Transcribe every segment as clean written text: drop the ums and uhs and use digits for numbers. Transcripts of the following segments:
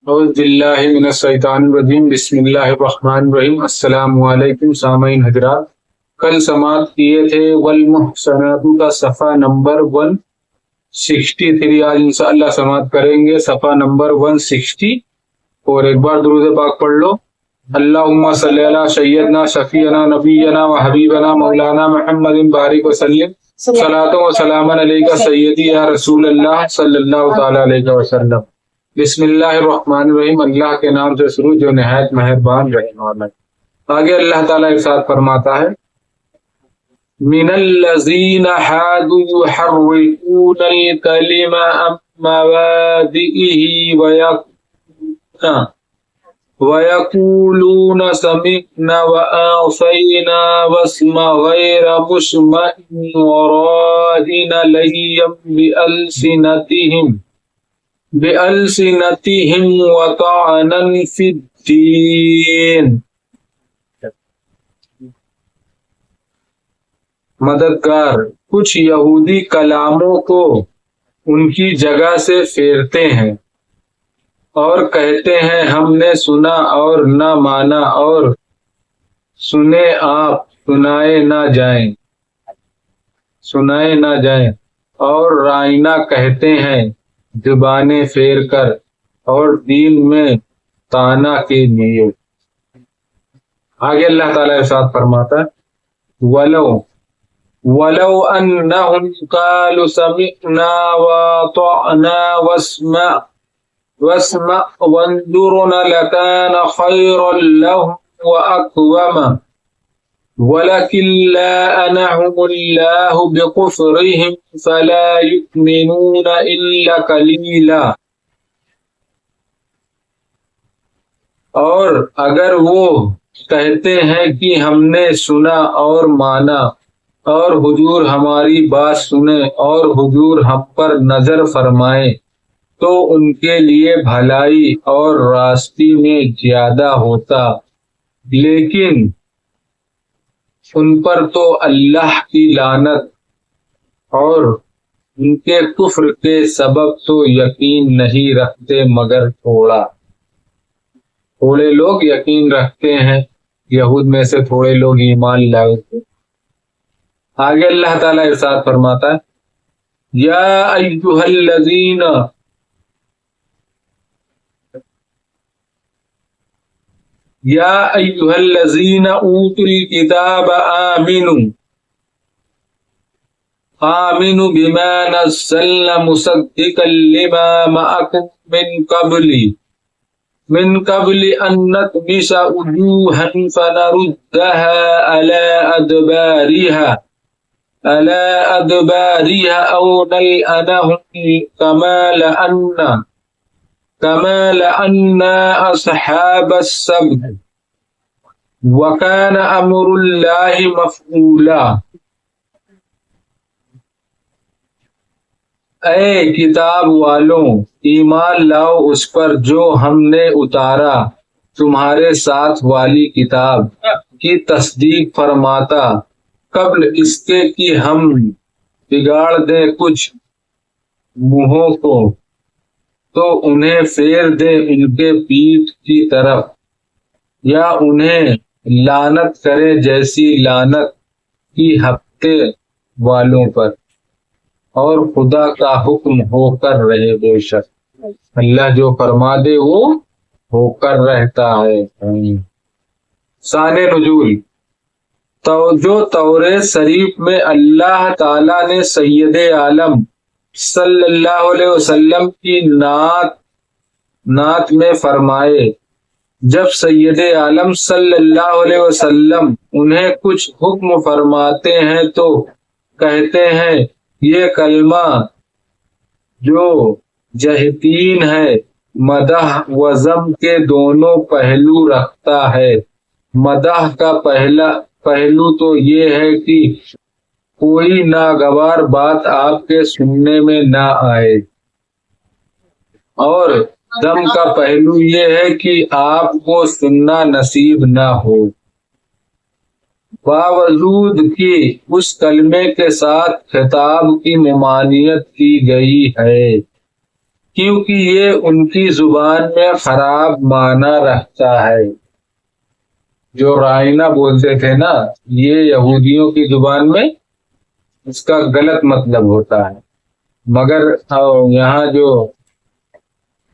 اعوذ باللہ من الشیطان الرجیم بسم اللہ الرحمن الرحیم۔ السلام علیکم سامعین حضرات، کل سماعت کیے تھے والمحصنات کا صفحہ نمبر 163۔ آج انشاءاللہ سماعت کریں گے صفحہ نمبر 160۔ اور ایک بار درود پاک پڑھ لو۔ اللہم صلی علی سیدنا شفیعنا نبینا و حبیبنا مولانا محمد بارک وسلم، صلاۃ و سلام علیکہ سیدی یا رسول اللہ صلی اللہ تعالی علیہ وسلم۔ بسم اللہ الرحمن الرحیم، اللہ کے نام سے شروع جو نہایت مہربان رحیم والا ہے۔ آگے اللہ تعالیٰ ارشاد فرماتا ہے من الذین حادوا یحرفون الکلم عن مواضعہ وَيَقُولُونَ سَمِعْنَا وَعَصَيْنَا وَاسْمَعْ غَيْرَ مُسْمَعٍ وَرَاعِنَا لَيًّا بِأَلْسِنَتِهِمْ وَطَعْنًا فِي الدِّينِ۔ مددگار کچھ یہودی کلاموں کو ان کی جگہ سے پھیرتے ہیں اور کہتے ہیں ہم نے سنا اور نہ مانا، اور سنے آپ سنائے نہ جائیں، اور رائنا کہتے ہیں زبانیں پھیر کر اور دین میں طعنہ کے لیے۔ آگے اللہ تعالیٰ ارشاد فرماتا ہے وَلَوْ أَنَّهُمْ قَالُوا سَمِعْنَا وَأَطَعْنَا وَاسْمَعْ وَانظُرْنَا لَكَانَ خَيْرًا لَهُمْ وَأَقْوَمَ وَلَكِنْ لَعَنَهُمُ اللَّهُ بِكُفْرِهِمْ فَلَا يُؤْمِنُونَ إِلَّا قَلِيلًا۔ اور اگر وہ کہتے ہیں کہ ہم نے سنا اور مانا، اور حضور ہماری بات سنے اور حضور ہم پر نظر فرمائے، تو ان کے لیے بھلائی اور راستی میں زیادہ ہوتا، لیکن ان پر تو اللہ کی لعنت اور ان کے کفر کے سبب تو یقین نہیں رکھتے مگر تھوڑے لوگ یقین رکھتے ہیں، یہود میں سے تھوڑے لوگ ایمان لائے تھے۔ آگے اللہ تعالیٰ ارشاد فرماتا ہے یا ایھا الذین یا ایھا الذین اوتوا الکتاب آمنوا بما نزلنا مصدقا لما معکم من قبل ان نطمس وجوہا فنردها على أدبارها أو نلعنهم كما لعنا أصحاب السبت وكان أمر الله مفعولا۔ اے کتاب والوں، ایمان لاؤ اس پر جو ہم نے اتارا تمہارے ساتھ والی کتاب کی تصدیق فرماتا، قبل اس کے کہ ہم بگاڑ دیں کچھ منہوں کو، تو انہیں پھیر دیں ان کے پیٹھ کی طرف، یا انہیں لعنت کرے جیسی لعنت کی ہفتے والوں پر، اور خدا کا حکم ہو کر رہے، بے شک اللہ جو فرما دے وہ ہو کر رہتا ہے۔ شان نزول جو توریت شریف میں اللہ تعالیٰ نے سید عالم صلی اللہ علیہ وسلم کی نعت میں فرمائے، جب سید عالم صلی اللہ علیہ وسلم انہیں کچھ حکم فرماتے ہیں تو کہتے ہیں یہ کلمہ جو جہتین ہے، مدح و ذم کے دونوں پہلو رکھتا ہے۔ مدح کا پہلو تو یہ ہے کہ کوئی ناگوار بات آپ کے سننے میں نہ آئے، اور ذم کا پہلو یہ ہے کہ آپ کو سننا نصیب نہ ہو۔ باوجود کہ اس کلمے کے ساتھ خطاب کی ممانعت کی گئی ہے، کیونکہ یہ ان کی زبان میں خراب معنی رکھتا ہے. جو رائنا بولتے تھے نا، یہ یہودیوں کی زبان میں اس کا غلط مطلب ہوتا ہے. مگر یہاں جو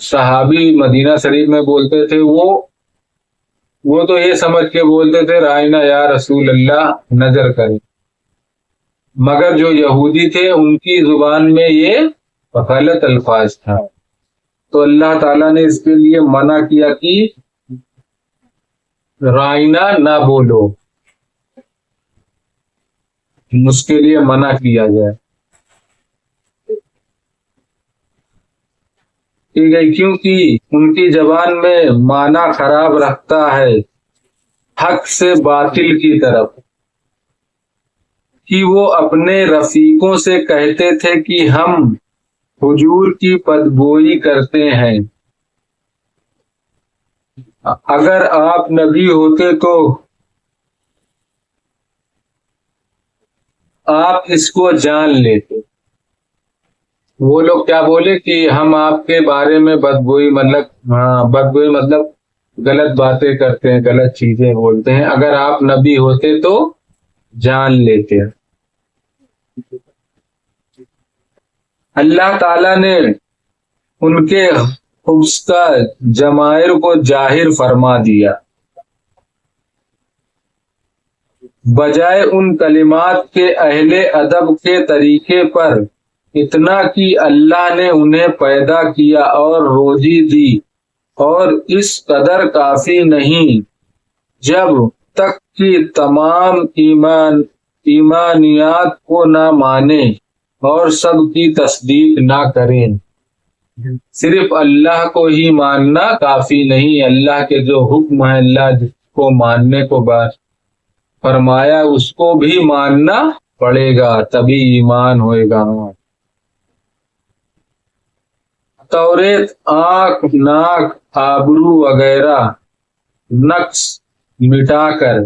صحابی مدینہ شریف میں بولتے تھے وہ تو یہ سمجھ کے بولتے تھے رائنا یا رسول اللہ نظر کریں. مگر جو یہودی تھے ان کی زبان میں یہ غلط الفاظ تھا، تو اللہ تعالیٰ نے اس کے لیے منع کیا کہ رائنا نہ بولو، اس کے لیے منع کیا جائے. ٹھیک ہے، کیونکہ ان کی زبان میں معنی خراب رکھتا ہے حق سے باطل کی طرف، کہ وہ اپنے رفیقوں سے کہتے تھے کہ ہم حضور کی بدگوئی کرتے ہیں. اگر آپ نبی ہوتے تو آپ اس کو جان لیتے. وہ لوگ کیا بولے کہ ہم آپ کے بارے میں بدگوئی مطلب غلط باتیں کرتے ہیں، غلط چیزیں بولتے ہیں. اگر آپ نبی ہوتے تو جان لیتے. اللہ تعالیٰ نے ان کے حبس کا جماہر کو ظاہر فرما دیا، بجائے ان کلمات کے اہل ادب کے طریقے پر، اتنا کہ اللہ نے انہیں پیدا کیا اور روزی دی، اور اس قدر کافی نہیں جب تک کہ تمام ایمانیات کو نہ مانیں اور سب کی تصدیق نہ کریں. صرف اللہ کو ہی ماننا کافی نہیں، اللہ کے جو حکم ہے، اللہ جس کو ماننے کو بات فرمایا اس کو بھی ماننا پڑے گا، تبھی ایمان ہوئے گا. توریت آنکھ، ناک، آبرو وغیرہ نقص مٹا کر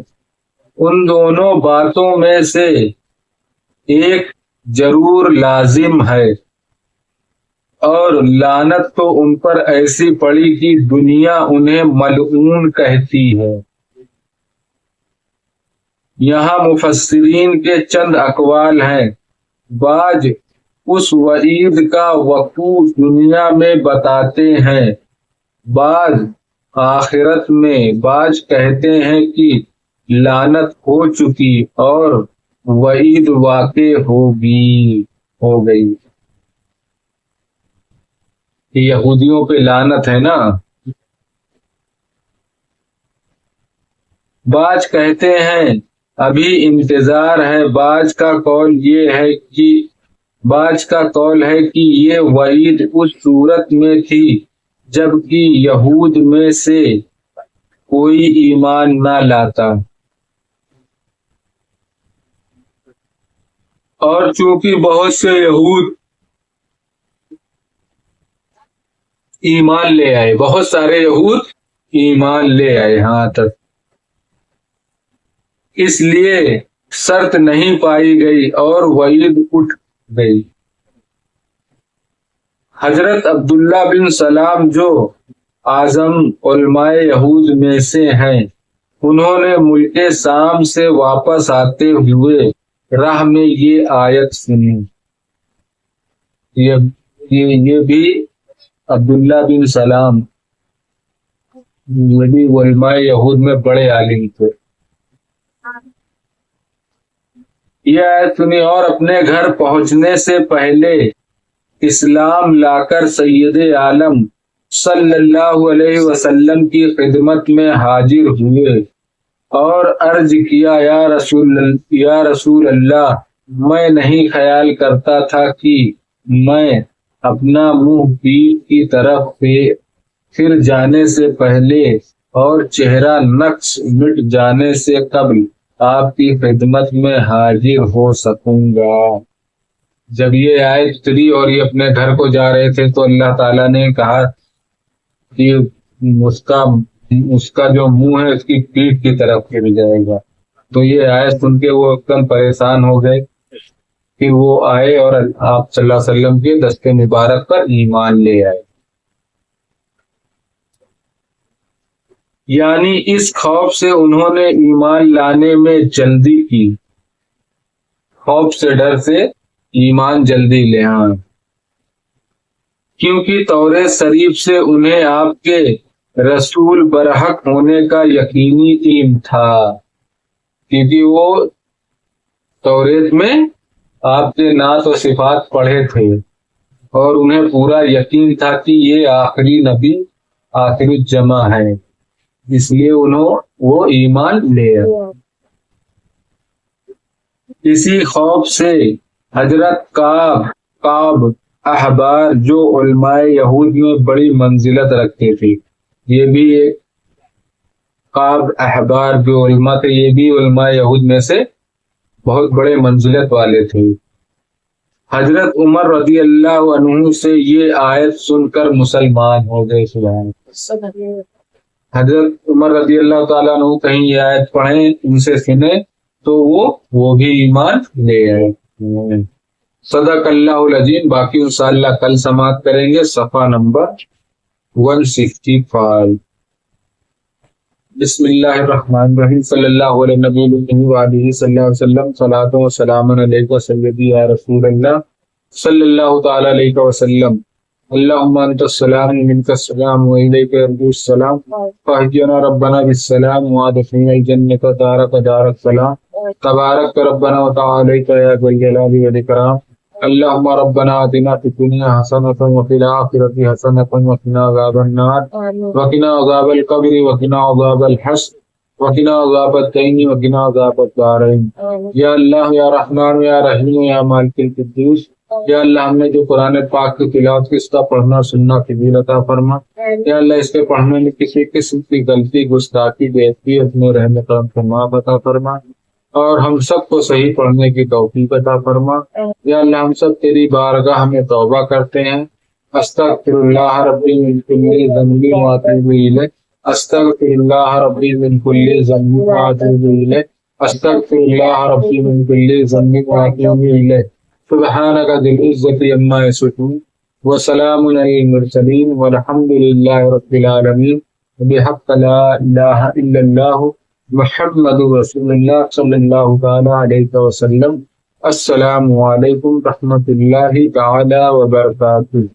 ان دونوں باتوں میں سے ایک ضرور لازم ہے، اور لعنت تو ان پر ایسی پڑی کہ دنیا انہیں ملعون کہتی ہے. یہاں مفسرین کے چند اقوال ہیں. بعض اس وعید کا وقوع دنیا میں بتاتے ہیں، بعض آخرت میں. بعض کہتے ہیں کہ لعنت ہو چکی اور وعید واقع ہو گئی. یہودیوں پہ لعنت ہے نا. بعض کہتے ہیں ابھی انتظار ہے. بعض کا قول ہے کہ یہ وعید اس صورت میں تھی جبکہ یہود میں سے کوئی ایمان نہ لاتا، اور چونکہ بہت سے یہود ایمان لے آئے، بہت سارے یہود ایمان لے آئے ہاں تک، اس لیے شرط نہیں پائی گئی اور وعید اٹھ گئی. حضرت عبداللہ بن سلام جو اعظم علماء یہود میں سے ہیں، انہوں نے ملک شام سے واپس آتے ہوئے راہ میں یہ آیت سنی. یہ بھی عبداللہ بن سلام، یہ بھی علماء یہود میں بڑے عالم تھے. یہ آیت سنی اور اپنے گھر پہنچنے سے پہلے اسلام لا کر سید عالم صلی اللہ علیہ وسلم کی خدمت میں حاضر ہوئے اور عرض کیا، یا رسول اللہ، میں نہیں خیال کرتا تھا کہ میں اپنا منہ پیٹھ کی طرف پھر جانے سے پہلے اور چہرہ نقص مٹ جانے سے قبل آپ کی خدمت میں حاضر ہو سکوں گا. جب یہ آیت اتری اور یہ اپنے گھر کو جا رہے تھے تو اللہ تعالیٰ نے کہا کہ اس کا جو منہ ہے اس کی پیٹھ کی طرف پھر جائے گا. تو یہ آیت سن کے وہ ایک دم پریشان ہو گئے پھر وہ آئے اور آپ صلی اللہ علیہ وسلم کے دست مبارک پر ایمان لے آئے. یعنی اس خوف سے انہوں نے ایمان لانے میں جلدی کی، خوف سے ڈر سے ایمان جلدی لے آئے، کیونکہ توریت شریف سے انہیں آپ کے رسول برحق ہونے کا یقینی علم تھا، کیونکہ وہ توریت میں آپ کے نعت و صفات پڑھے تھے اور انہیں پورا یقین تھا کہ یہ آخری نبی آخر الجمع ہے، اس لیے انہوں وہ ایمان لے آئے. اسی خوف سے حضرت کعب احبار جو علماء یہود میں بڑی منزلت رکھتے تھے، یہ بھی ایک کعب احبار جو علماء تھے، یہ بھی علماء یہود میں سے بہت بڑے منزلت والے تھے. حضرت عمر رضی اللہ عنہ سے یہ آیت سن کر مسلمان ہو گئے. حضرت عمر رضی اللہ تعالیٰ عنہ کہیں یہ آیت پڑھیں، ان سے سنیں تو وہ بھی ایمان لے آئے. صدق اللہ العظیم. باقی انشاءاللہ کل سماعت کریں گے صفحہ نمبر 165. بسم اللہ الرحمن الرحیم. صلی اللہ علیہ نبی وآلہ صلی اللہ علیہ وسلم. صلاۃ و سلام علیک سیدی یا رسول اللہ صلی اللہ تعالی علیہ وسلم. اللہم انت السلام منک السلام وإلیک یرجع السلام فاہدنا ربنا بالسلام وادخلنا الجنۃ دارک دار السلام تبارک ربنا وتعالیت یا ذا الجلال والإکرام. اللہم ربنا آتنا فی الدنیا حسنۃ وفی الآخرۃ حسنۃ وقنا عذاب النار وقنا عذاب القبر وقنا عذاب الحشر وقنا عذاب الدین وقنا عذاب الدارین. یا اللہ یا رحمان یا رحیم یا مالک القدوس. یا اللہ ہم نے جو قرآن پاک کی تلاوت کی، اس کا پڑھنا سننا قبول عطا فرما. یا اللہ اس کے پڑھنے میں کسی قسم کی غلطی گستاخی بے ادبی اپنے رحم کرم فرما عطا فرما، اور ہم سب کو صحیح پڑھنے کی توفیق عطا فرما. یا اللہ ہم سب تیری بارگاہ میں توبہ کرتے ہیں. استغفر اللہ ربی من کل ذنب واتوب الیہ. استغفر اللہ ربی من کل ذنب واتوب الیہ. استغفر اللہ ربی من کل ذنب واتوب الیہ. سبحانک ذی العزۃ عما یصفون وسلام علی المرسلین والحمد للہ رب العالمین. بحق لا الہ الا اللہ محمد رسول اللہ صلی اللہ تعالی علیہ وسلم. السلام علیکم رحمۃ اللہ تعالی وبرکاتہ.